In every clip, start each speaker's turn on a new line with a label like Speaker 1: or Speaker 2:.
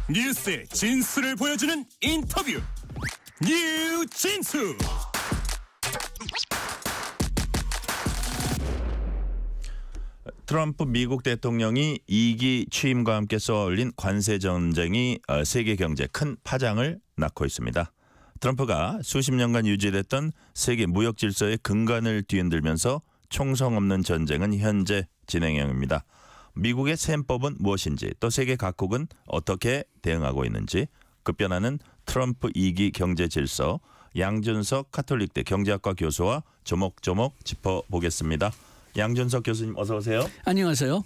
Speaker 1: 뉴스의 진수를 보여주는 인터뷰 뉴진수.
Speaker 2: 트럼프 미국 대통령이 2기 취임과 함께 쏘아올린 관세 전쟁이 세계 경제에 큰 파장을 낳고 있습니다. 트럼프가 수십 년간 유지됐던 세계 무역 질서의 근간을 뒤흔들면서 총성 없는 전쟁은 현재 진행형입니다. 미국의 셈법은 무엇인지, 또 세계 각국은 어떻게 대응하고 있는지, 급변하는 트럼프 2기 경제 질서, 양준석 카톨릭대 경제학과 교수와 조목조목 짚어보겠습니다. 양준석 교수님 어서 오세요.
Speaker 3: 안녕하세요.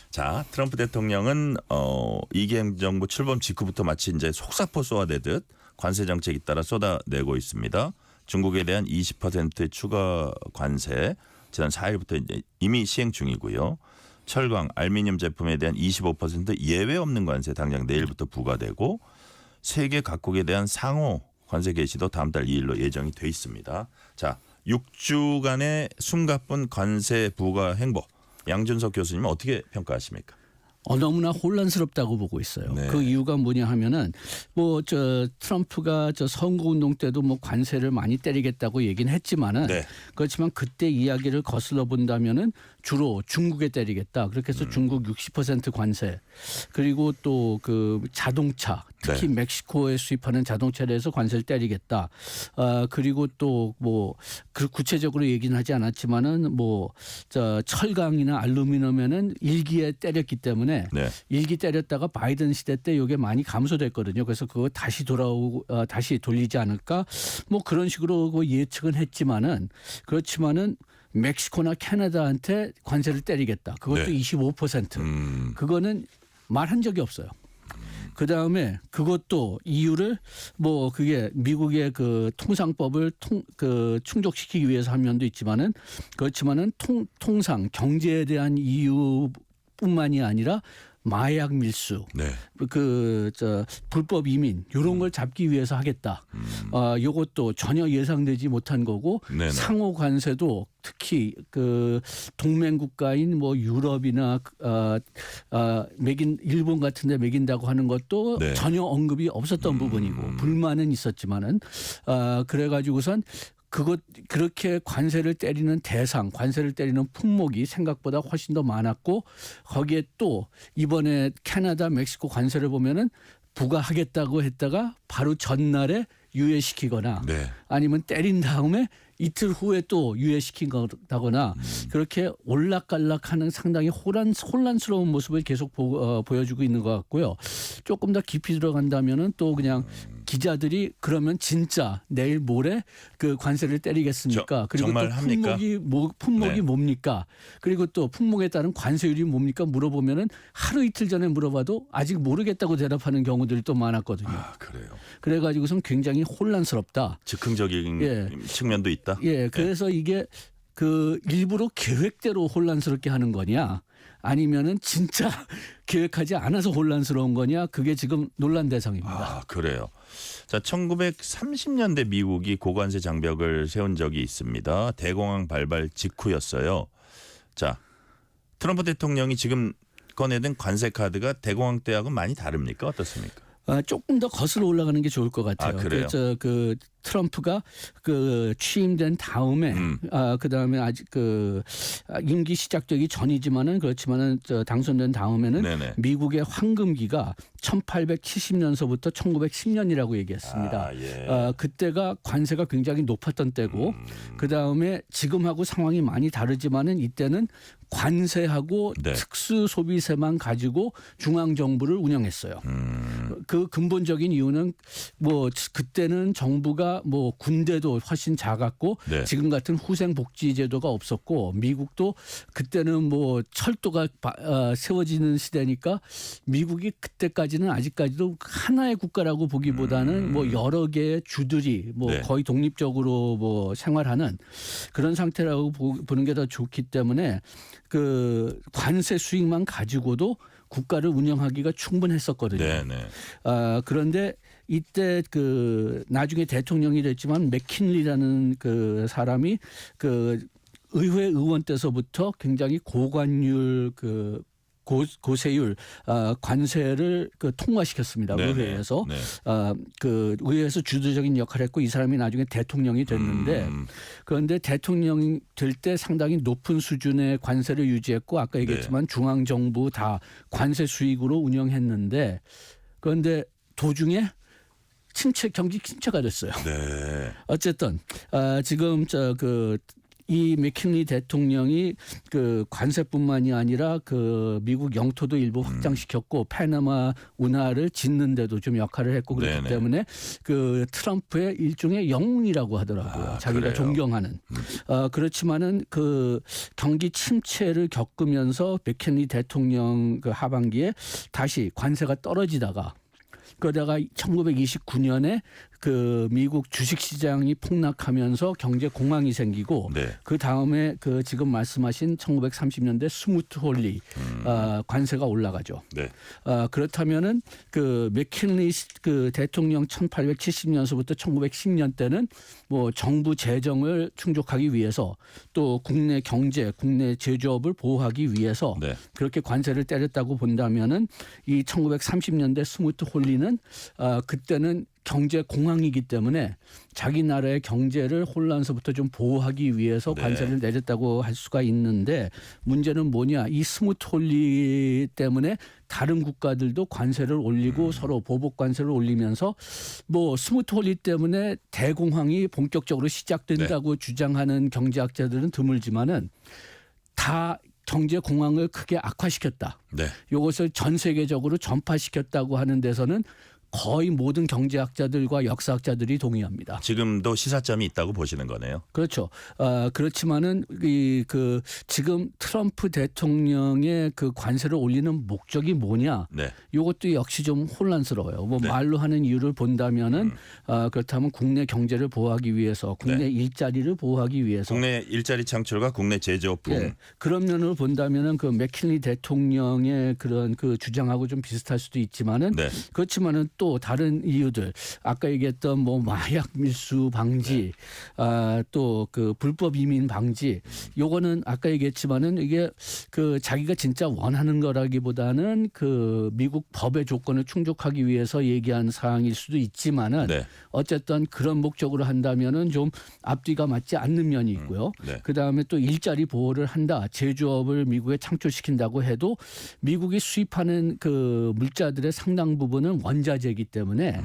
Speaker 2: 자, 트럼프 대통령은 2기 행정부 출범 직후부터 마치 이제 속사포 쏘아대듯 관세 정책에 따라 쏟아내고 있습니다. 중국에 대한 20%의 추가 관세 지난 4일부터 이제 이미 시행 중이고요. 철강, 알루미늄 제품에 대한 25% 예외 없는 관세 당장 내일부터 부과되고, 세계 각국에 대한 상호 관세 개시도 다음 달 2일로 예정이 돼 있습니다. 자, 6주간의 숨가쁜 관세 부과 행보, 양준석 교수님은 어떻게 평가하십니까?
Speaker 3: 너무나 혼란스럽다고 보고 있어요.
Speaker 2: 네.
Speaker 3: 그 이유가 뭐냐 하면은 트럼프가 선거운동 때도 관세를 많이 때리겠다고 얘기는 했지만은
Speaker 2: 네.
Speaker 3: 그렇지만 그때 이야기를 거슬러 본다면은 주로 중국에 때리겠다. 그렇게 해서 중국 60% 관세, 그리고 또 그 자동차, 특히
Speaker 2: 네.
Speaker 3: 멕시코에 수입하는 자동차에 대해서 관세를 때리겠다. 그리고 또 그 구체적으로 얘기는 하지 않았지만은 철강이나 알루미늄에는 일기에 때렸기 때문에
Speaker 2: 네.
Speaker 3: 일기 때렸다가 바이든 시대 때 이게 많이 감소됐거든요. 그래서 그거 다시 다시 돌리지 않을까? 그런 식으로 예측은 했지만은, 그렇지만은 멕시코나 캐나다한테 관세를 때리겠다. 그것도
Speaker 2: 네.
Speaker 3: 25%. 그거는 말한 적이 없어요. 그 다음에 그것도 이유를 그게 미국의 그 통상법을 충족시키기 위해서 한 면도 있지만은, 그렇지만은 통상 경제에 대한 이유뿐만이 아니라 마약 밀수,
Speaker 2: 네.
Speaker 3: 불법 이민 이런 걸 잡기 위해서 하겠다. 이것도 전혀 예상되지 못한 거고,
Speaker 2: 네네.
Speaker 3: 상호 관세도 특히 그 동맹 국가인 유럽이나 일본 같은데 매긴다고 하는 것도
Speaker 2: 네.
Speaker 3: 전혀 언급이 없었던 부분이고, 불만은 있었지만은 그래가지고선 그렇게 관세를 때리는 관세를 때리는 품목이 생각보다 훨씬 더 많았고, 거기에 또 이번에 캐나다, 멕시코 관세를 보면은 부과하겠다고 했다가 바로 전날에 유예시키거나,
Speaker 2: 네.
Speaker 3: 아니면 때린 다음에 이틀 후에 또 유예시킨다거나, 그렇게 올락갈락하는 상당히 혼란스러운 모습을 계속 보여주고 있는 것 같고요. 조금 더 깊이 들어간다면은 또 그냥 기자들이 그러면 진짜 내일 모레 그 관세를 때리겠습니까? 그리고
Speaker 2: 정말
Speaker 3: 또
Speaker 2: 합니까?
Speaker 3: 품목이
Speaker 2: 네.
Speaker 3: 뭡니까? 그리고 또 품목에 따른 관세율이 뭡니까? 물어보면은 하루 이틀 전에 물어봐도 아직 모르겠다고 대답하는 경우들이 또 많았거든요.
Speaker 2: 아, 그래요.
Speaker 3: 그래가지고선 굉장히 혼란스럽다.
Speaker 2: 즉흥적인
Speaker 3: 예.
Speaker 2: 측면도 있다.
Speaker 3: 예, 그래서 이게 일부러 계획대로 혼란스럽게 하는 거냐, 아니면은 진짜 계획하지 않아서 혼란스러운 거냐, 그게 지금 논란 대상입니다.
Speaker 2: 아, 그래요. 자, 1930년대 미국이 고관세 장벽을 세운 적이 있습니다. 대공황 발발 직후였어요. 자, 트럼프 대통령이 지금 꺼내든 관세 카드가 대공황 때하고는 많이 다릅니까? 어떻습니까?
Speaker 3: 조금 더 거슬러 올라가는 게 좋을 것 같아요.
Speaker 2: 그래요?
Speaker 3: 트럼프가 취임된 다음에, 그다음에 아직 임기 시작되기 전이지만은, 그렇지만은 당선된 다음에는
Speaker 2: 네네.
Speaker 3: 미국의 황금기가 1870년서부터 1910년이라고 얘기했습니다.
Speaker 2: 예.
Speaker 3: 그때가 관세가 굉장히 높았던 때고, 그다음에 지금하고 상황이 많이 다르지만은 이때는 관세하고
Speaker 2: 네.
Speaker 3: 특수 소비세만 가지고 중앙 정부를 운영했어요. 그 근본적인 이유는 그때는 정부가 군대도 훨씬 작았고,
Speaker 2: 네.
Speaker 3: 지금 같은 후생 복지 제도가 없었고, 미국도 그때는 철도가 세워지는 시대니까 미국이 그때까지는 아직까지도 하나의 국가라고 보기보다는 여러 개의 주들이
Speaker 2: 네.
Speaker 3: 거의 독립적으로 생활하는 그런 상태라고 보는 게 더 좋기 때문에 그 관세 수익만 가지고도 국가를 운영하기가 충분했었거든요.
Speaker 2: 네네.
Speaker 3: 그런데 이때 나중에 대통령이 됐지만 맥킨리라는 사람이 의회 의원 때서부터 굉장히 고관율 고세율 관세를 통과시켰습니다.
Speaker 2: 네네.
Speaker 3: 의회에서
Speaker 2: 네.
Speaker 3: 의회에서 주도적인 역할을 했고 이 사람이 나중에 대통령이 됐는데 그런데 대통령이 될 때 상당히 높은 수준의 관세를 유지했고 아까 얘기했지만 중앙 정부 다 관세 수익으로 운영했는데 그런데 도중에 경기 침체가 됐어요.
Speaker 2: 네.
Speaker 3: 어쨌든 지금 이 맥킨리 대통령이 그 관세뿐만이 아니라 그 미국 영토도 일부 확장시켰고 파나마 운하를 짓는데도 좀 역할을 했고 그렇기
Speaker 2: 네네.
Speaker 3: 때문에 그 트럼프의 일종의 영웅이라고 하더라고요. 자기가
Speaker 2: 그래요?
Speaker 3: 존경하는. 그렇지만은 그 경기 침체를 겪으면서 맥킨리 대통령 그 하반기에 다시 관세가 떨어지다가 그러다가 1929년에 그 미국 주식시장이 폭락하면서 경제 공황이 생기고
Speaker 2: 네.
Speaker 3: 그 다음에 그 지금 말씀하신 1930년대 스무트 홀리 관세가 올라가죠.
Speaker 2: 네.
Speaker 3: 그렇다면은 그 맥킨리 그 대통령 1870년서부터 1910년 때는 뭐 정부 재정을 충족하기 위해서 또 국내 경제, 국내 제조업을 보호하기 위해서
Speaker 2: 네.
Speaker 3: 그렇게 관세를 때렸다고 본다면은 이 1930년대 스무트 홀리는 그때는 경제 공황이기 때문에 자기 나라의 경제를 혼란서부터 좀 보호하기 위해서
Speaker 2: 네.
Speaker 3: 관세를 내렸다고 할 수가 있는데 문제는 뭐냐 이 스무트 홀리 때문에 다른 국가들도 관세를 올리고 서로 보복 관세를 올리면서 뭐 스무트 홀리 때문에 대공황이 본격적으로 시작된다고 주장하는 경제학자들은 드물지만은 다 경제 공황을 크게 악화시켰다.
Speaker 2: 네.
Speaker 3: 이것을 전 세계적으로 전파시켰다고 하는 데서는 거의 모든 경제학자들과 역사학자들이 동의합니다.
Speaker 2: 지금도 시사점이 있다고 보시는 거네요.
Speaker 3: 그렇죠. 그렇지만은 지금 트럼프 대통령의 그 관세를 올리는 목적이 뭐냐?
Speaker 2: 네.
Speaker 3: 이것도 역시 좀 혼란스러워요. 뭐
Speaker 2: 네.
Speaker 3: 말로 하는 이유를 본다면은 그렇다면 국내 경제를 보호하기 위해서, 국내
Speaker 2: 네.
Speaker 3: 일자리를 보호하기 위해서,
Speaker 2: 국내 일자리 창출과 국내 제조업 붐.
Speaker 3: 예, 그런 면으로 본다면은 그 맥킨리 대통령의 그런 그 주장하고 좀 비슷할 수도 있지만은
Speaker 2: 네.
Speaker 3: 그렇지만은 또 다른 이유들 아까 얘기했던 뭐 마약 밀수 방지, 또 그 불법 이민 방지, 요거는 아까 얘기했지만은 이게 그 자기가 진짜 원하는 거라기보다는 그 미국 법의 조건을 충족하기 위해서 얘기한 사항일 수도 있지만은
Speaker 2: 네.
Speaker 3: 어쨌든 그런 목적으로 한다면은 좀 앞뒤가 맞지 않는 면이 있고요.
Speaker 2: 네.
Speaker 3: 그 다음에 또 일자리 보호를 한다, 제조업을 미국에 창출시킨다고 해도 미국이 수입하는 그 물자들의 상당 부분은 원자재이기 때문에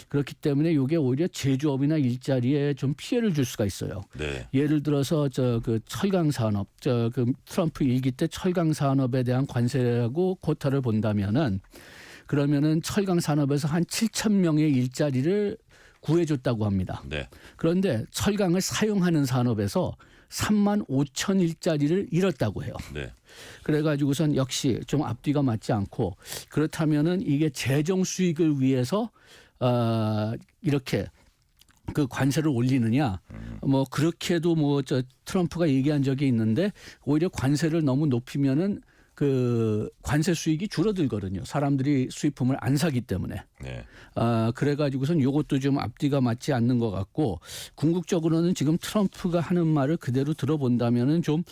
Speaker 3: 그렇기 때문에 이게 오히려 제조업이나 일자리에 좀 피해를 줄 수가 있어요.
Speaker 2: 네.
Speaker 3: 예를 들어서 그 철강 산업, 그 트럼프 일기 때 철강 산업에 대한 관세하고 쿼터를 본다면은 그러면은 철강 산업에서 한 7천 명의 일자리를 구해줬다고 합니다.
Speaker 2: 네.
Speaker 3: 그런데 철강을 사용하는 산업에서 3만 5천 일자리를 잃었다고 해요.
Speaker 2: 네.
Speaker 3: 그래가지고선 역시 좀 앞뒤가 맞지 않고 그렇다면은 이게 재정 수익을 위해서 이렇게 그 관세를 올리느냐 뭐 그렇게도 뭐 트럼프가 얘기한 적이 있는데 오히려 관세를 너무 높이면은 그 관세 수익이 줄어들거든요. 사람들이 수입품을 안 사기 때문에.
Speaker 2: 네.
Speaker 3: 그래가지고선 이것도 좀 앞뒤가 맞지 않는 것 같고 궁극적으로는 지금 트럼프가 하는 말을 그대로 들어본다면은 좀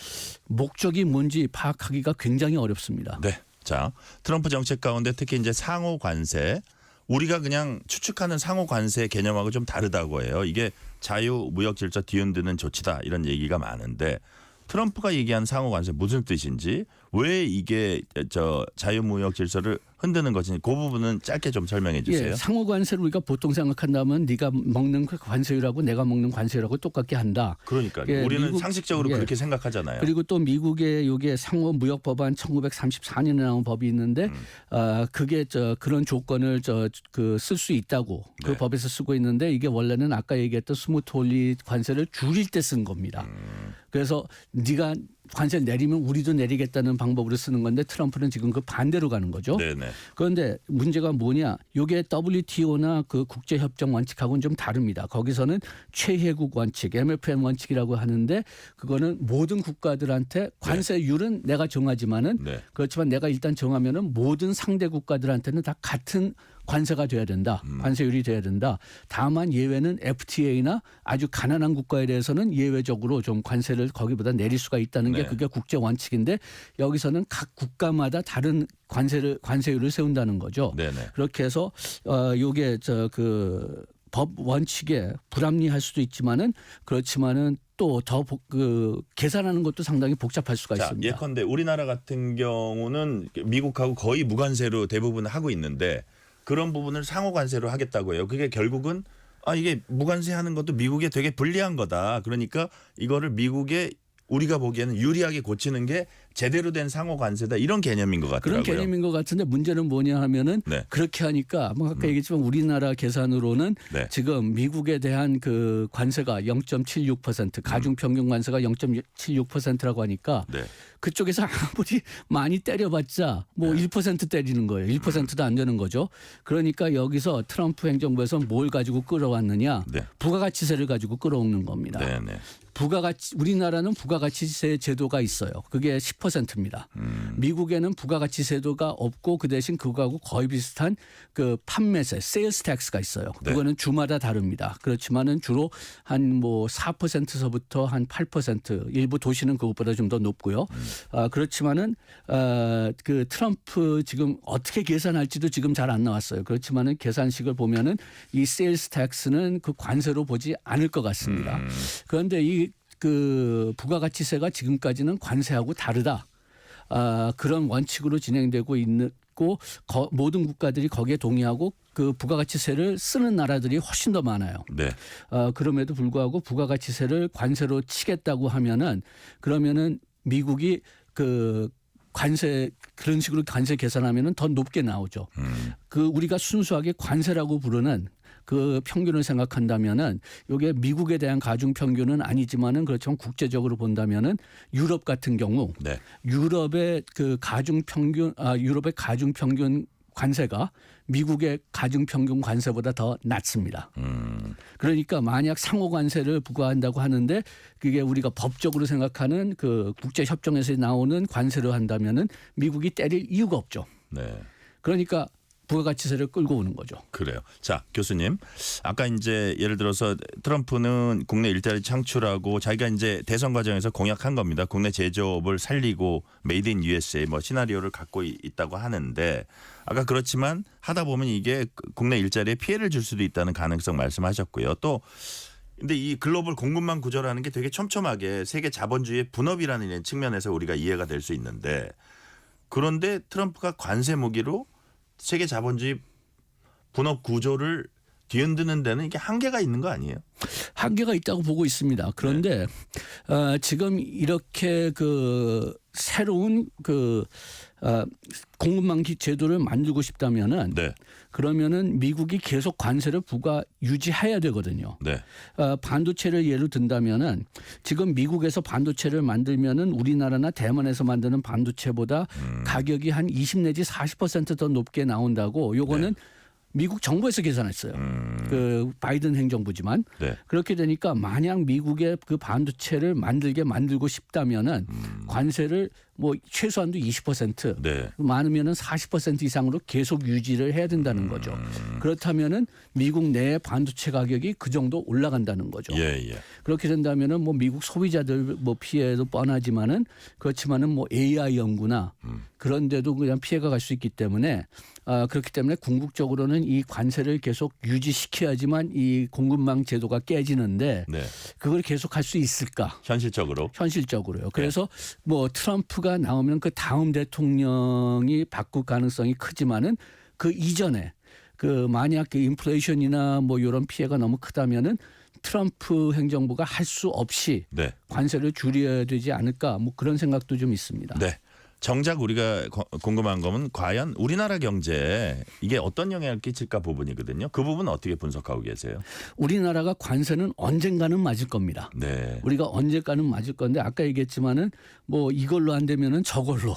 Speaker 3: 목적이 뭔지 파악하기가 굉장히 어렵습니다.
Speaker 2: 네. 자, 트럼프 정책 가운데 특히 이제 상호 관세, 우리가 그냥 추측하는 상호 관세 개념하고 좀 다르다고 해요. 이게 자유 무역 질서 뒤흔드는 조치다 이런 얘기가 많은데 트럼프가 얘기한 상호 관세 무슨 뜻인지 왜 이게 자유 무역 질서를 흔드는 것인지 그 부분은 짧게 좀 설명해 주세요.
Speaker 3: 예, 상호 관세를 우리가 보통 생각한다면 네가 먹는 그 관세율하고 내가 먹는 관세율하고 똑같게 한다.
Speaker 2: 그러니까요.
Speaker 3: 예,
Speaker 2: 우리는 상식적으로 그렇게 생각하잖아요.
Speaker 3: 그리고 또 미국의 요게 상호 무역 법안 1934년에 나온 법이 있는데 그게 그런 조건을 쓸 수 있다고 그
Speaker 2: 네.
Speaker 3: 법에서 쓰고 있는데 이게 원래는 아까 얘기했던 스무트 홀리 관세를 줄일 때 쓴 겁니다. 그래서 네가 관세 내리면 우리도 내리겠다는 방법으로 쓰는 건데 트럼프는 지금 그 반대로 가는 거죠.
Speaker 2: 네네.
Speaker 3: 그런데 문제가 뭐냐? 이게 WTO나 그 국제협정 원칙하고는 좀 다릅니다. 거기서는 최혜국 원칙, MFN 원칙이라고 하는데 그거는 모든 국가들한테 관세율은 내가 정하지만은
Speaker 2: 네.
Speaker 3: 그렇지만 내가 일단 정하면은 모든 상대 국가들한테는 다 같은 관세가 돼야 된다. 관세율이 돼야 된다. 다만 예외는 FTA나 아주 가난한 국가에 대해서는 예외적으로 좀 관세를 거기보다 내릴 수가 있다는 게
Speaker 2: 네.
Speaker 3: 그게 국제 원칙인데 여기서는 각 국가마다 다른 관세율을 세운다는 거죠.
Speaker 2: 네네.
Speaker 3: 그렇게 해서 요게 법 원칙에 불합리할 수도 있지만은 그렇지만은 또 더 계산하는 것도 상당히 복잡할 수가
Speaker 2: 자,
Speaker 3: 있습니다.
Speaker 2: 예컨대 우리나라 같은 경우는 미국하고 거의 무관세로 대부분 하고 있는데 그런 부분을 상호 관세로 하겠다고 해요. 그게 결국은 이게 무관세 하는 것도 미국에 되게 불리한 거다. 그러니까 이거를 미국에 우리가 보기에는 유리하게 고치는 게 제대로 된 상호 관세다. 이런 개념인 것 같더라고요.
Speaker 3: 그런 개념인 것 같은데 문제는 뭐냐 하면은
Speaker 2: 네.
Speaker 3: 그렇게 하니까 아까 얘기했지만 우리나라 계산으로는
Speaker 2: 네.
Speaker 3: 지금 미국에 대한 그 관세가 0.76% 가중 평균 관세가 0.76%라고 하니까
Speaker 2: 네.
Speaker 3: 그쪽에서 아무리 많이 때려봤자 뭐 1% 때리는 거예요. 1%도 안 되는 거죠. 그러니까 여기서 트럼프 행정부에서 뭘 가지고 끌어왔느냐?
Speaker 2: 네.
Speaker 3: 부가가치세를 가지고 끌어오는 겁니다.
Speaker 2: 네네.
Speaker 3: 우리나라는 부가가치세 제도가 있어요. 그게 10%입니다. 미국에는 부가가치세도가 없고 그 대신 그거하고 거의 비슷한 그 판매세, sales tax가 있어요.
Speaker 2: 네.
Speaker 3: 그거는 주마다 다릅니다. 그렇지만은 주로 한 뭐 4%서부터 한 8%, 일부 도시는 그것보다 좀 더 높고요. 그렇지만은 그 트럼프 지금 어떻게 계산할지도 지금 잘 안 나왔어요. 그렇지만은 계산식을 보면은 이 sales tax는 그 관세로 보지 않을 것 같습니다. 그런데 그 부가가치세가 지금까지는 관세하고 다르다. 그런 원칙으로 진행되고 있고 모든 국가들이 거기에 동의하고 그 부가가치세를 쓰는 나라들이 훨씬 더 많아요.
Speaker 2: 네.
Speaker 3: 그럼에도 불구하고 부가가치세를 관세로 치겠다고 하면은 그러면은 미국이 그 관세 그런 식으로 관세 계산하면은 더 높게 나오죠. 그 우리가 순수하게 관세라고 부르는 그 평균을 생각한다면은 이게 미국에 대한 가중 평균은 아니지만은 그렇지만 국제적으로 본다면은 유럽 같은 경우
Speaker 2: 네.
Speaker 3: 유럽의 그 가중 평균 유럽의 가중 평균 관세가 미국의 가중 평균 관세보다 더 낮습니다. 그러니까 만약 상호 관세를 부과한다고 하는데 그게 우리가 법적으로 생각하는 그 국제 협정에서 나오는 관세로 한다면은 미국이 때릴 이유가 없죠.
Speaker 2: 네.
Speaker 3: 그러니까 부가가치세를 끌고 오는 거죠.
Speaker 2: 그래요. 자, 교수님. 아까 이제 예를 들어서 트럼프는 국내 일자리 창출하고 자기가 이제 대선 과정에서 공약한 겁니다. 국내 제조업을 살리고 메이드 인 USA 뭐 시나리오를 갖고 있다고 하는데 아까 그렇지만 하다 보면 이게 국내 일자리에 피해를 줄 수도 있다는 가능성 말씀하셨고요. 또 근데 이 글로벌 공급망 구조라는 게 되게 촘촘하게 세계 자본주의의 분업이라는 측면에서 우리가 이해가 될 수 있는데 그런데 트럼프가 관세 무기로 세계 자본주의 분업 구조를 뒤흔드는 데는 이게 한계가 있는 거 아니에요?
Speaker 3: 한계가 있다고 보고 있습니다. 그런데 지금 이렇게 그 새로운 그 공급망 제도를 만들고 싶다면은
Speaker 2: 네.
Speaker 3: 그러면은 미국이 계속 관세를 유지해야 되거든요.
Speaker 2: 네.
Speaker 3: 반도체를 예로 든다면은 지금 미국에서 반도체를 만들면은 우리나라나 대만에서 만드는 반도체보다 가격이 한 20 내지 40% 더 높게 나온다고 요거는 미국 정부에서 계산했어요. 그 바이든 행정부지만
Speaker 2: 네.
Speaker 3: 그렇게 되니까 만약 미국의 그 반도체를 만들고 싶다면은 관세를 뭐 최소한도 20%
Speaker 2: 네.
Speaker 3: 많으면은 40% 이상으로 계속 유지를 해야 된다는 거죠. 그렇다면은 미국 내 반도체 가격이 그 정도 올라간다는 거죠.
Speaker 2: 예, 예.
Speaker 3: 그렇게 된다면은 뭐 미국 소비자들 뭐 피해도 뻔하지만은 그렇지만은 뭐 AI 연구나 그런 데도 그냥 피해가 갈 수 있기 때문에 그렇기 때문에 궁극적으로는 이 관세를 계속 유지시켜야지만 이 공급망 제도가 깨지는데
Speaker 2: 네.
Speaker 3: 그걸 계속 할 수 있을까?
Speaker 2: 현실적으로.
Speaker 3: 현실적으로요. 그래서 뭐 트럼프가 나오면 그 다음 대통령이 바꿀 가능성이 크지만은 그 이전에 그 만약 그 인플레이션이나 뭐 이런 피해가 너무 크다면은 트럼프 행정부가 할 수 없이
Speaker 2: 네.
Speaker 3: 관세를 줄여야 되지 않을까 뭐 그런 생각도 좀 있습니다.
Speaker 2: 네. 정작 우리가 궁금한 거면 과연 우리나라 경제에 이게 어떤 영향을 끼칠까 부분이거든요. 그 부분 어떻게 분석하고 계세요?
Speaker 3: 우리나라가 관세는 언젠가는 맞을 겁니다.
Speaker 2: 네.
Speaker 3: 우리가 언제까는 맞을 건데 아까 얘기했지만은 뭐 이걸로 안 되면은 저걸로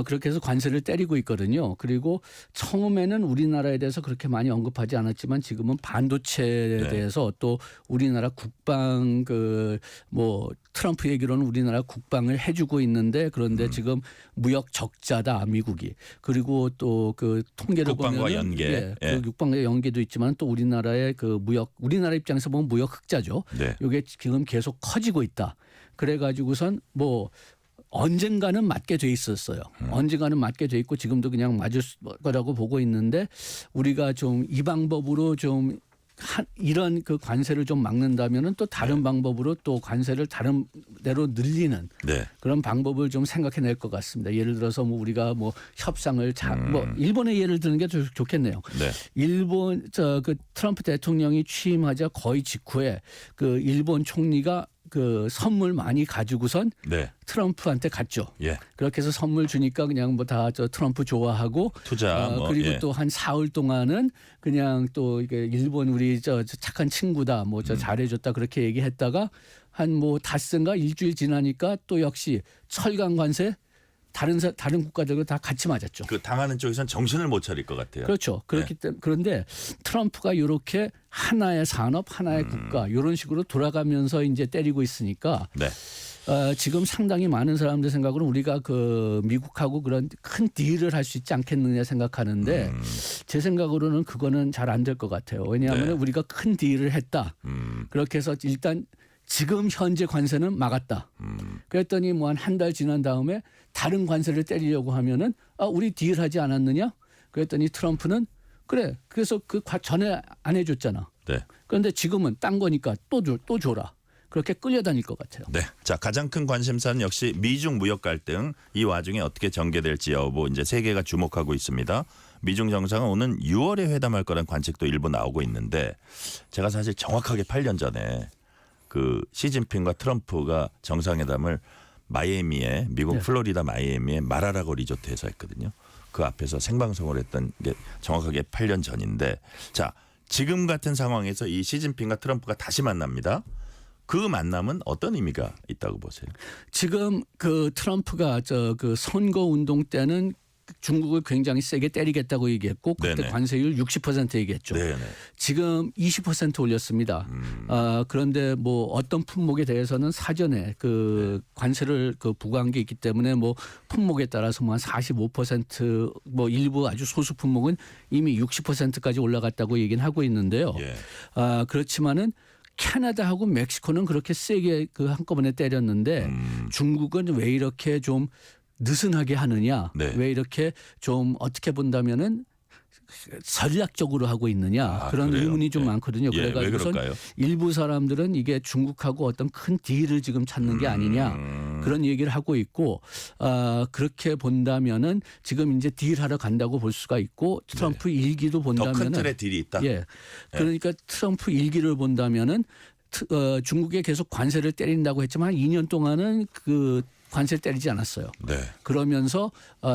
Speaker 3: 그렇게 해서 관세를 때리고 있거든요. 그리고 처음에는 우리나라에 대해서 그렇게 많이 언급하지 않았지만 지금은 반도체에
Speaker 2: 네.
Speaker 3: 대해서 또 우리나라 국방 그 뭐 트럼프 얘기로는 우리나라 국방을 해주고 있는데 그런데 지금 무역 적자다 미국이. 그리고 또 그 통계를
Speaker 2: 국방과
Speaker 3: 보면
Speaker 2: 연계.
Speaker 3: 그 국방과 연계도 있지만 또 우리나라의 그 무역 우리나라 입장에서 보면 무역 흑자죠.
Speaker 2: 네.
Speaker 3: 이게 지금 계속 커지고 있다. 그래가지고선 뭐 언젠가는 맞게 돼 있었어요. 언젠가는 맞게 돼 있고 지금도 그냥 맞을 거라고 보고 있는데 우리가 좀 이 방법으로 좀 이런 그 관세를 좀 막는다면은 또 다른 방법으로 또 관세를 다른 데로 늘리는
Speaker 2: 네.
Speaker 3: 그런 방법을 좀 생각해낼 것 같습니다. 예를 들어서 뭐 우리가 뭐 협상을 뭐 일본의 예를 드는 게 좋겠네요.
Speaker 2: 네.
Speaker 3: 일본 그 트럼프 대통령이 취임하자 거의 직후에 그 일본 총리가 그 선물 많이 가지고선
Speaker 2: 네.
Speaker 3: 트럼프한테 갔죠.
Speaker 2: 예.
Speaker 3: 그렇게 해서 선물 주니까 그냥 뭐 다 저 트럼프 좋아하고
Speaker 2: 투자 뭐,
Speaker 3: 그리고
Speaker 2: 예.
Speaker 3: 또 한 사흘 동안은 그냥 또 이게 일본 우리 저 착한 친구다 뭐 저 잘해줬다 그렇게 얘기했다가 한 뭐 닷새인가 일주일 지나니까 또 역시 철강 관세 다른 국가들과 다 같이 맞았죠.
Speaker 2: 그 당하는 쪽에서는 정신을 못 차릴 것 같아요.
Speaker 3: 그렇죠. 그렇기 때문에 그런데 트럼프가 이렇게 하나의 산업, 하나의 국가 이런 식으로 돌아가면서 이제 때리고 있으니까
Speaker 2: 네.
Speaker 3: 지금 상당히 많은 사람들 생각으로 우리가 그 미국하고 그런 큰 딜을 할 수 있지 않겠느냐 생각하는데 제 생각으로는 그거는 잘 안 될 것 같아요. 왜냐하면
Speaker 2: 네.
Speaker 3: 우리가 큰 딜을 했다. 그렇게 해서 일단 지금 현재 관세는 막았다. 그랬더니 뭐 한 달 지난 다음에 다른 관세를 때리려고 하면은 우리 딜하지 않았느냐? 그랬더니 트럼프는 그래. 그래서 그 전에 안 해줬잖아.
Speaker 2: 네.
Speaker 3: 그런데 지금은 딴 거니까 또 줘라. 그렇게 끌려다닐 것 같아요.
Speaker 2: 네. 자, 가장 큰 관심사는 역시 미중 무역 갈등 이 와중에 어떻게 전개될지 여부 이제 세계가 주목하고 있습니다. 미중 정상은 오는 6월에 회담할 거란 관측도 일부 나오고 있는데 제가 사실 정확하게 8년 전에 그 시진핑과 트럼프가 정상회담을 마이애미에 미국
Speaker 3: 네.
Speaker 2: 플로리다 마이애미에 마라라고 리조트에서 했거든요. 그 앞에서 생방송을 했던 게 정확하게 8년 전인데 자, 지금 같은 상황에서 이 시진핑과 트럼프가 다시 만납니다. 그 만남은 어떤 의미가 있다고 보세요?
Speaker 3: 지금 그 트럼프가 그 선거 운동 때는 중국을 굉장히 세게 때리겠다고 얘기했고 그때
Speaker 2: 네네.
Speaker 3: 관세율 60% 얘기했죠.
Speaker 2: 네네.
Speaker 3: 지금 20% 올렸습니다. 그런데 뭐 어떤 품목에 대해서는 사전에 그 관세를 그 부과한 게 있기 때문에 뭐 품목에 따라서 뭐 한 45%뭐 일부 아주 소수 품목은 이미 60%까지 올라갔다고 얘기는 하고 있는데요.
Speaker 2: 예.
Speaker 3: 그렇지만은 캐나다하고 멕시코는 그렇게 세게 그 한꺼번에 때렸는데 중국은 왜 이렇게 좀 느슨하게 하느냐?
Speaker 2: 네.
Speaker 3: 왜 이렇게 좀 어떻게 본다면은 전략적으로 하고 있느냐 그런
Speaker 2: 그래요?
Speaker 3: 의문이 좀
Speaker 2: 예.
Speaker 3: 많거든요.
Speaker 2: 예, 왜
Speaker 3: 그래가지고선
Speaker 2: 그럴까요?
Speaker 3: 일부 사람들은 이게 중국하고 어떤 큰 딜을 지금 찾는 게 아니냐 그런 얘기를 하고 있고 그렇게 본다면은 지금 이제 딜하러 간다고 볼 수가 있고 트럼프 일기도
Speaker 2: 더 큰
Speaker 3: 본다면은
Speaker 2: 틀의 딜이 있다.
Speaker 3: 예, 그러니까 트럼프 일기를 본다면은 중국에 계속 관세를 때린다고 했지만 2년 동안은 그 관세를 때리지 않았어요.
Speaker 2: 네.
Speaker 3: 그러면서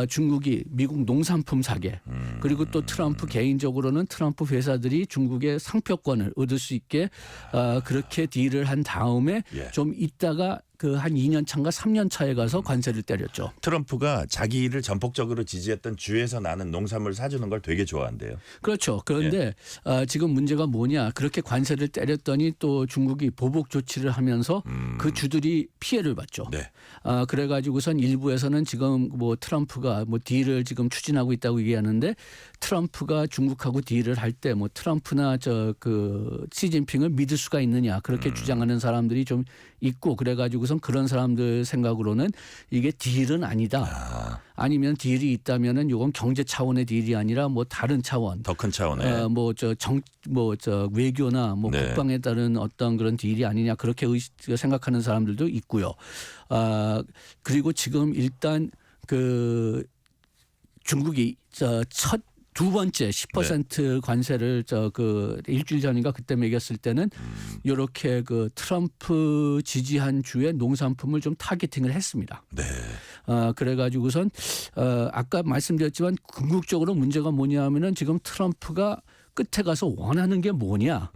Speaker 3: 중국이 미국 농산품 사게 그리고 또 트럼프 개인적으로는 트럼프 회사들이 중국의 상표권을 얻을 수 있게 그렇게 딜을 한 다음에
Speaker 2: 예.
Speaker 3: 좀 있다가 그 한 2년 차인가 3년 차에 가서 관세를 때렸죠.
Speaker 2: 트럼프가 자기 일을 전폭적으로 지지했던 주에서 나는 농산물 사주는 걸 되게 좋아한대요.
Speaker 3: 그렇죠. 그런데 지금 문제가 뭐냐. 그렇게 관세를 때렸더니 또 중국이 보복 조치를 하면서 그 주들이 피해를 봤죠.
Speaker 2: 네.
Speaker 3: 그래가지고선 일부에서는 지금 뭐 트럼프가 뭐 딜을 지금 추진하고 있다고 얘기하는데 트럼프가 중국하고 딜을 할 때 뭐 트럼프나 그 시진핑을 믿을 수가 있느냐 그렇게 주장하는 사람들이 좀 있고 그래가지고선 그런 사람들 생각으로는 이게 딜은 아니다. 아니면 딜이 있다면은 이건 경제 차원의 딜이 아니라 뭐 다른 차원.
Speaker 2: 더 큰 차원의.
Speaker 3: 외교나 뭐
Speaker 2: 네.
Speaker 3: 국방에 따른 어떤 그런 딜이 아니냐 그렇게 생각하는 사람들도 있고요. 그리고 지금 일단 그 중국이 첫 두 번째 10% 관세를 그 일주일 전인가 그때 매겼을 때는 이렇게 그 트럼프 지지한 주의 농산품을 좀 타겟팅을 했습니다.
Speaker 2: 네.
Speaker 3: 그래가지고선 아까 말씀드렸지만 궁극적으로 문제가 뭐냐하면은 지금 트럼프가 끝에 가서 원하는 게 뭐냐.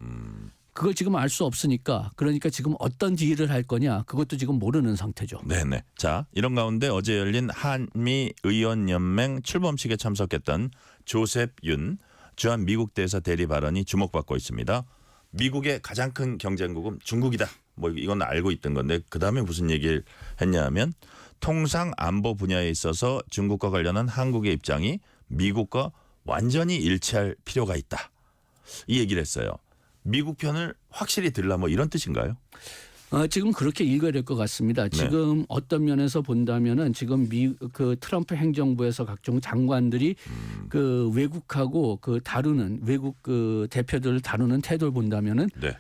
Speaker 3: 그걸 지금 알 수 없으니까 그러니까 지금 어떤 딜을 할 거냐 그것도 지금 모르는 상태죠.
Speaker 2: 네네. 자, 이런 가운데 어제 열린 한미 의원연맹 출범식에 참석했던 조셉 윤 주한 미국 대사 대리 발언이 주목받고 있습니다. 미국의 가장 큰 경쟁국은 중국이다. 뭐 이건 알고 있던 건데 그다음에 무슨 얘기를 했냐하면 통상 안보 분야에 있어서 중국과 관련한 한국의 입장이 미국과 완전히 일치할 필요가 있다. 이 얘기를 했어요. 미국 편을 확실히 들라 뭐 이런 뜻인가요?
Speaker 3: 지금 그렇게 읽어야 될 것 같습니다. 지금 어떤 면에서 본다면은 지금 그 트럼프 행정부에서 각종 장관들이 그 외국하고 그 다루는 외국 그 대표들을 다루는 태도를 본다면은
Speaker 2: 네.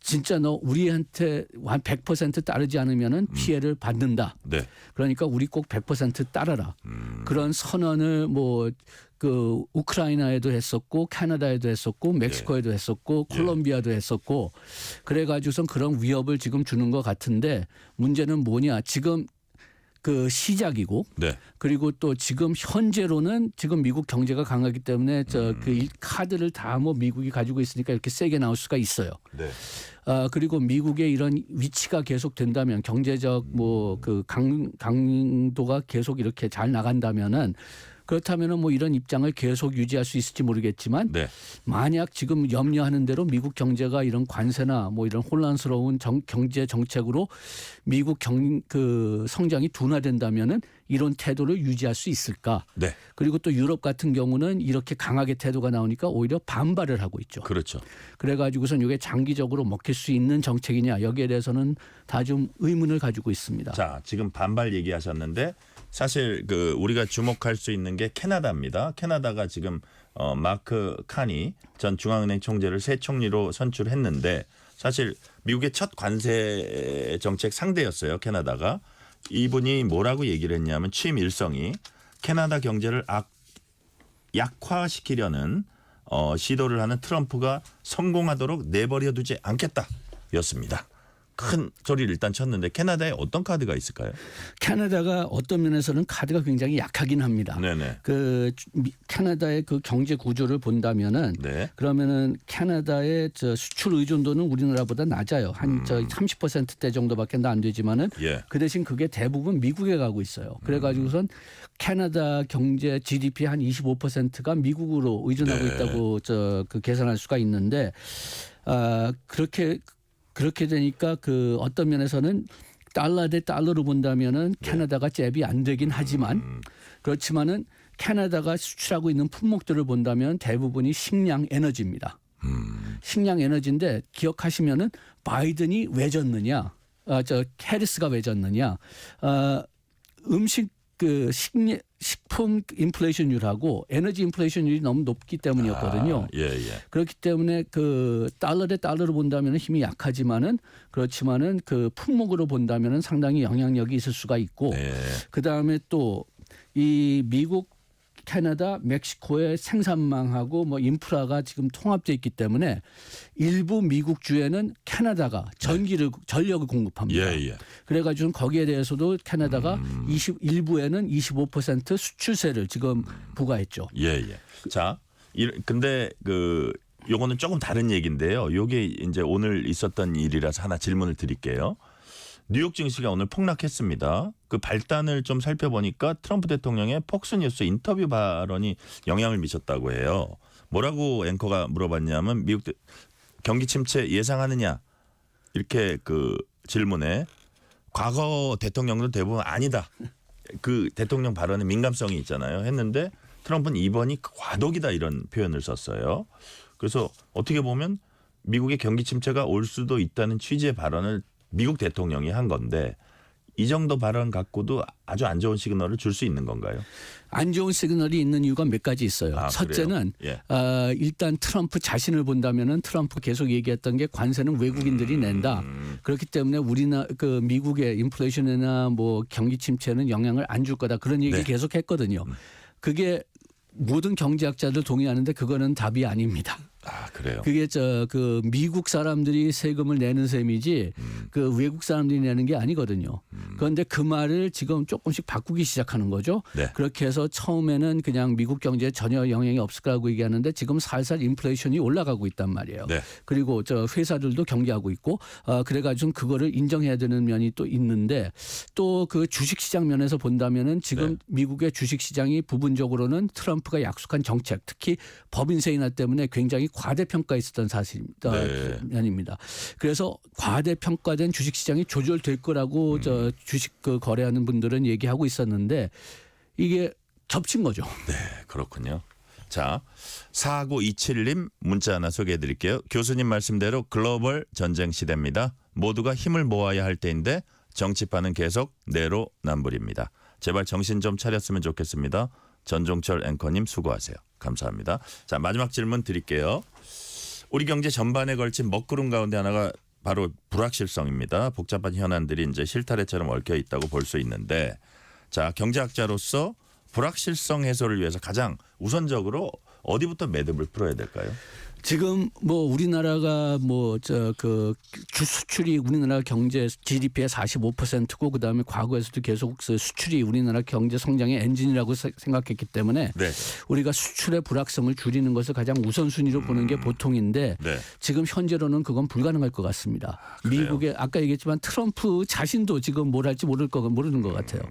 Speaker 3: 진짜 너 우리한테 한 100% 따르지 않으면은 피해를 받는다.
Speaker 2: 네.
Speaker 3: 그러니까 우리 꼭 100% 따르라. 그런 선언을 뭐 그 우크라이나에도 했었고 캐나다에도 했었고 멕시코에도 했었고 콜롬비아도 했었고 그래가지고선 그런 위협을 지금 주는 것 같은데 문제는 뭐냐 지금 그 시작이고
Speaker 2: 네.
Speaker 3: 그리고 또 지금 현재로는 지금 미국 경제가 강하기 때문에 저 그 카드를 다 뭐 미국이 가지고 있으니까 이렇게 세게 나올 수가 있어요.
Speaker 2: 네.
Speaker 3: 그리고 미국의 이런 위치가 계속 된다면 경제적 뭐 그 강도가 계속 이렇게 잘 나간다면은 그렇다면은 뭐 이런 입장을 계속 유지할 수 있을지 모르겠지만
Speaker 2: 네.
Speaker 3: 만약 지금 염려하는 대로 미국 경제가 이런 관세나 뭐 이런 혼란스러운 경제 정책으로 미국 그 성장이 둔화된다면은 이런 태도를 유지할 수 있을까?
Speaker 2: 네.
Speaker 3: 그리고 또 유럽 같은 경우는 이렇게 강하게 태도가 나오니까 오히려 반발을 하고 있죠.
Speaker 2: 그렇죠.
Speaker 3: 그래가지고선 이게 장기적으로 먹힐 수 있는 정책이냐 여기에 대해서는 다 좀 의문을 가지고 있습니다.
Speaker 2: 자, 지금 반발 얘기하셨는데 사실 그 우리가 주목할 수 있는 게 캐나다입니다. 캐나다가 지금 마크 카니 전 중앙은행 총재를 새 총리로 선출했는데 사실 미국의 첫 관세 정책 상대였어요. 캐나다가. 이분이 뭐라고 얘기를 했냐면 취임 일성이 캐나다 경제를 약화시키려는 시도를 하는 트럼프가 성공하도록 내버려두지 않겠다였습니다. 큰 소리를 일단 쳤는데 캐나다에 어떤 카드가 있을까요?
Speaker 3: 캐나다가 어떤 면에서는 카드가 굉장히 약하긴 합니다.
Speaker 2: 네네.
Speaker 3: 그 캐나다의 그 경제 구조를 본다면은
Speaker 2: 네.
Speaker 3: 그러면은 캐나다의 저 수출 의존도는 우리나라보다 낮아요. 한 저 30%대 정도밖에 안 되지만은
Speaker 2: 예.
Speaker 3: 그 대신 그게 대부분 미국에 가고 있어요. 그래가지고선 캐나다 경제 GDP 한 25%가 미국으로 의존하고
Speaker 2: 네.
Speaker 3: 있다고 저 그 계산할 수가 있는데 그렇게 되니까 그 어떤 면에서는 달러 대 달러로 본다면은 캐나다가 잽이 안 되긴 하지만 그렇지만은 캐나다가 수출하고 있는 품목들을 본다면 대부분이 식량 에너지입니다. 식량 에너지인데 기억하시면은 바이든이 왜 졌느냐? 저 해리스가 왜 졌느냐? 음식 그 식품 인플레이션율하고 에너지 인플레이션율이 너무 높기 때문이었거든요.
Speaker 2: 예.
Speaker 3: 그렇기 때문에 그 달러 대 달러로 본다면 힘이 약하지만은 그렇지만은 그 품목으로 본다면은 상당히 영향력이 있을 수가 있고
Speaker 2: 네.
Speaker 3: 그 다음에 또 이 미국, 캐나다, 멕시코의 생산망하고 뭐 인프라가 지금 통합되어 있기 때문에 일부 미국 주에는 캐나다가 전력을 공급합니다.
Speaker 2: 예.
Speaker 3: 그래가지고 거기에 대해서도 캐나다가 일부에는 25% 수출세를 지금 부과했죠.
Speaker 2: 예. 자, 근데 요거는 조금 다른 얘기인데요. 요게 이제 오늘 있었던 일이라서 하나 질문을 드릴게요. 뉴욕 증시가 오늘 폭락했습니다. 그 발단을 좀 살펴보니까 트럼프 대통령의 폭스뉴스 인터뷰 발언이 영향을 미쳤다고 해요. 뭐라고 앵커가 물어봤냐면 미국 경기 침체 예상하느냐 이렇게 그 질문에 과거 대통령도 대부분 아니다. 그 대통령 발언에 민감성이 있잖아요. 했는데 트럼프는 이번이 과도기다 이런 표현을 썼어요. 그래서 어떻게 보면 미국의 경기 침체가 올 수도 있다는 취지의 발언을 미국 대통령이 한 건데 이 정도 발언 갖고도 아주 안 좋은 시그널을 줄 수 있는 건가요?
Speaker 3: 안 좋은 시그널이 있는 이유가 몇 가지 있어요. 첫째는
Speaker 2: 예.
Speaker 3: 일단 트럼프 자신을 본다면은 트럼프 계속 얘기했던 게 관세는 외국인들이 낸다. 그렇기 때문에 그 미국의 인플레이션이나 뭐 경기 침체는 영향을 안 줄 거다. 그런 얘기 계속 했거든요. 그게 모든 경제학자들 동의하는데 그거는 답이 아닙니다.
Speaker 2: 아, 그래요.
Speaker 3: 그게 그 미국 사람들이 세금을 내는 셈이지 그 외국 사람들이 내는 게 아니거든요. 그런데 그 말을 지금 조금씩 바꾸기 시작하는 거죠.
Speaker 2: 네.
Speaker 3: 그렇게 해서 처음에는 그냥 미국 경제에 전혀 영향이 없을 거라고 얘기하는데 지금 살살 인플레이션이 올라가고 있단 말이에요.
Speaker 2: 네.
Speaker 3: 그리고 저 회사들도 경계하고 있고 그래가지고 그거를 인정해야 되는 면이 또 있는데 또 그 주식시장 면에서 본다면은 지금 미국의 주식시장이 부분적으로는 트럼프가 약속한 정책 특히 법인세 인하 때문에 굉장히 과대평가 있었던 사실입니다.
Speaker 2: 네.
Speaker 3: 면입니다. 그래서 과대평가된 주식시장이 조절될 거라고 저 주식 그 거래하는 분들은 얘기하고 있었는데 이게 겹친 거죠.
Speaker 2: 네, 그렇군요. 자, 4927님 문자 하나 소개해 드릴게요. 교수님 말씀대로 글로벌 전쟁 시대입니다. 모두가 힘을 모아야 할 때인데 정치판은 계속 내로남불입니다. 제발 정신 좀 차렸으면 좋겠습니다. 전종철 앵커님 수고하세요. 감사합니다. 자, 마지막 질문 드릴게요. 우리 경제 전반에 걸친 먹구름 가운데 하나가 바로 불확실성입니다. 복잡한 현안들이 이제 실타래처럼 얽혀 있다고 볼 수 있는데, 자, 경제학자로서 불확실성 해소를 위해서 가장 우선적으로 어디부터 매듭을 풀어야 될까요?
Speaker 3: 지금 뭐 우리나라가 뭐 저 그 수출이 우리나라 경제 GDP의 45%고 그다음에 과거에서도 계속 수출이 우리나라 경제 성장의 엔진이라고 생각했기 때문에
Speaker 2: 네.
Speaker 3: 우리가 수출의 불확성을 줄이는 것을 가장 우선순위로 보는 게 보통인데
Speaker 2: 네.
Speaker 3: 지금 현재로는 그건 불가능할 것 같습니다.
Speaker 2: 그래요?
Speaker 3: 미국의 아까 얘기했지만 트럼프 자신도 지금 뭘 할지 모르는 것 같아요.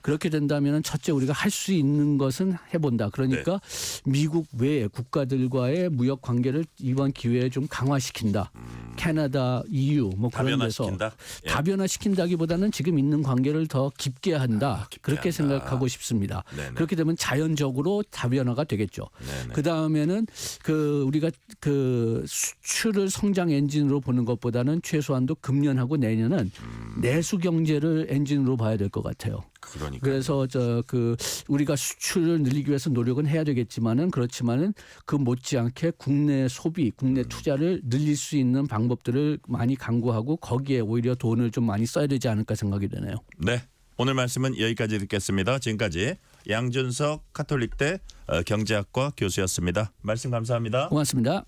Speaker 3: 그렇게 된다면 첫째 우리가 할 수 있는 것은 해본다. 그러니까 미국 외의 국가들과의 무역 관계를 이번 기회에 좀 강화시킨다. 캐나다, EU 뭐 그런 데서
Speaker 2: 다변화시킨다? 예.
Speaker 3: 다변화시킨다기보다는 지금 있는 관계를 더 깊게 한다.
Speaker 2: 깊게
Speaker 3: 그렇게
Speaker 2: 한다.
Speaker 3: 생각하고 싶습니다.
Speaker 2: 네네.
Speaker 3: 그렇게 되면 자연적으로 다변화가 되겠죠.
Speaker 2: 네네.
Speaker 3: 그 다음에는 그 우리가 그 수출을 성장 엔진으로 보는 것보다는 최소한도 금년하고 내년은 내수 경제를 엔진으로 봐야 될 것 같아요.
Speaker 2: 그러니까.
Speaker 3: 그래서 저 그 우리가 수출을 늘리기 위해서 노력은 해야 되겠지만은 그렇지만은 그 못지않게 국내 소비, 국내 투자를 늘릴 수 있는 방법들을 많이 강구하고 거기에 오히려 돈을 좀 많이 써야 되지 않을까 생각이 되네요.
Speaker 2: 네. 오늘 말씀은 여기까지 듣겠습니다. 지금까지 양준석 카톨릭대 경제학과 교수였습니다. 말씀 감사합니다.
Speaker 3: 고맙습니다.